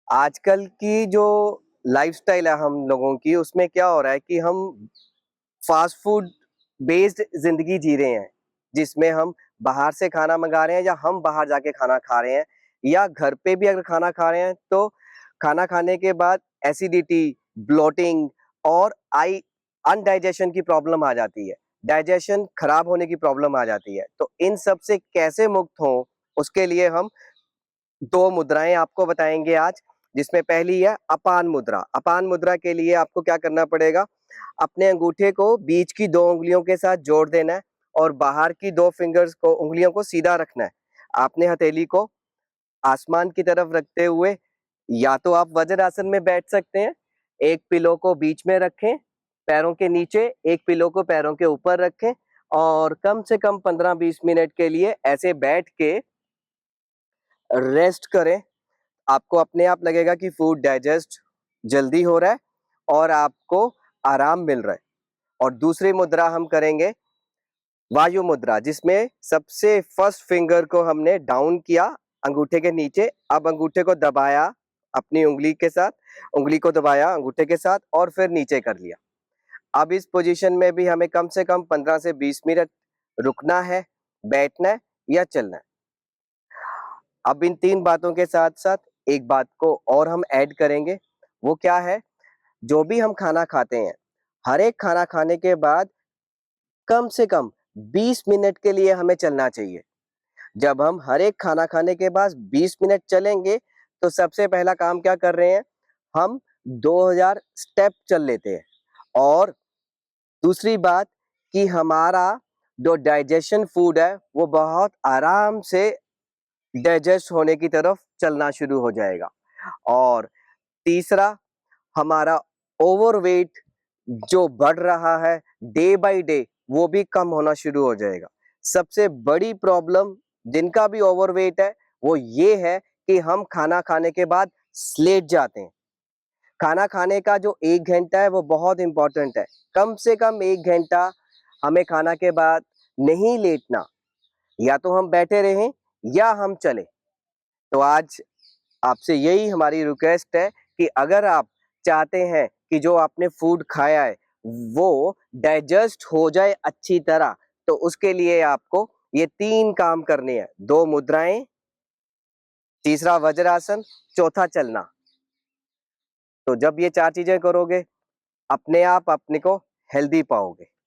आजकल की जो लाइफस्टाइल है हम लोगों की, उसमें क्या हो रहा है कि हम फास्ट फूड बेस्ड जिंदगी जी रहे हैं, जिसमें हम बाहर से खाना मंगा रहे हैं या हम बाहर जाके खाना खा रहे हैं, या घर पे भी अगर खाना खा रहे हैं तो खाना खाने के बाद एसिडिटी, ब्लोटिंग और आई अनडाइजेशन की प्रॉब्लम आ जाती है। डाइजेशन खराब होने की प्रॉब्लम आ जाती है। तो इन सब से कैसे मुक्त हो, उसके लिए हम दो मुद्राएं आपको बताएंगे आज, जिसमें पहली है अपान मुद्रा। अपान मुद्रा के लिए आपको क्या करना पड़ेगा, अपने अंगूठे को बीच की दो उंगलियों के साथ जोड़ देना है और बाहर की दो फिंगर्स को, उंगलियों को सीधा रखना है। आपने हथेली को आसमान की तरफ रखते हुए, या तो आप वज्रासन में बैठ सकते हैं, एक पिलो को बीच में रखें पैरों के नीचे, एक पिलो को पैरों के ऊपर रखें और कम से कम 15-20 मिनट के लिए ऐसे बैठ के रेस्ट करें। आपको अपने आप लगेगा कि फूड डाइजेस्ट जल्दी हो रहा है और आपको आराम मिल रहा है। और दूसरी मुद्रा हम करेंगे वायु मुद्रा, जिसमें सबसे फर्स्ट फिंगर को हमने डाउन किया अंगूठे के नीचे, अब अंगूठे को दबाया अपनी उंगली के साथ, उंगली को दबाया अंगूठे के साथ और फिर नीचे कर लिया। अब इस पोजीशन में भी हमें कम से कम 15 से 20 मिनट रुकना है, बैठना है या चलना है। अब इन तीन बातों के साथ साथ एक बात को और हम ऐड करेंगे, वो क्या है, जो भी हम खाना खाते हैं, हर एक खाना खाने के बाद कम से कम 20 मिनट के लिए हमें चलना चाहिए। जब हम हर एक खाना खाने के बाद 20 मिनट चलेंगे, तो सबसे पहला काम क्या कर रहे हैं, हम 2000 स्टेप चल लेते हैं। और दूसरी बात कि हमारा जो डाइजेशन फूड है वो बहुत आराम से डाइजेस्ट होने की तरफ चलना शुरू हो जाएगा। और तीसरा, हमारा ओवरवेट जो बढ़ रहा है डे बाय डे, वो भी कम होना शुरू हो जाएगा। सबसे बड़ी प्रॉब्लम जिनका भी ओवरवेट है वो ये है कि हम खाना खाने के बाद लेट जाते हैं। खाना खाने का जो 1 घंटा है वो बहुत इंपॉर्टेंट है। कम से कम 1 घंटा हमें खाना के बाद नहीं लेटना, या तो हम बैठे रहें या हम चले। तो आज आपसे यही हमारी रिक्वेस्ट है कि अगर आप चाहते हैं कि जो आपने फूड खाया है वो डाइजेस्ट हो जाए अच्छी तरह, तो उसके लिए आपको ये 3 काम करने हैं, 2 मुद्राएं, तीसरा वज्रासन, चौथा चलना। तो जब ये 4 चीजें करोगे, अपने आप अपने को हेल्दी पाओगे।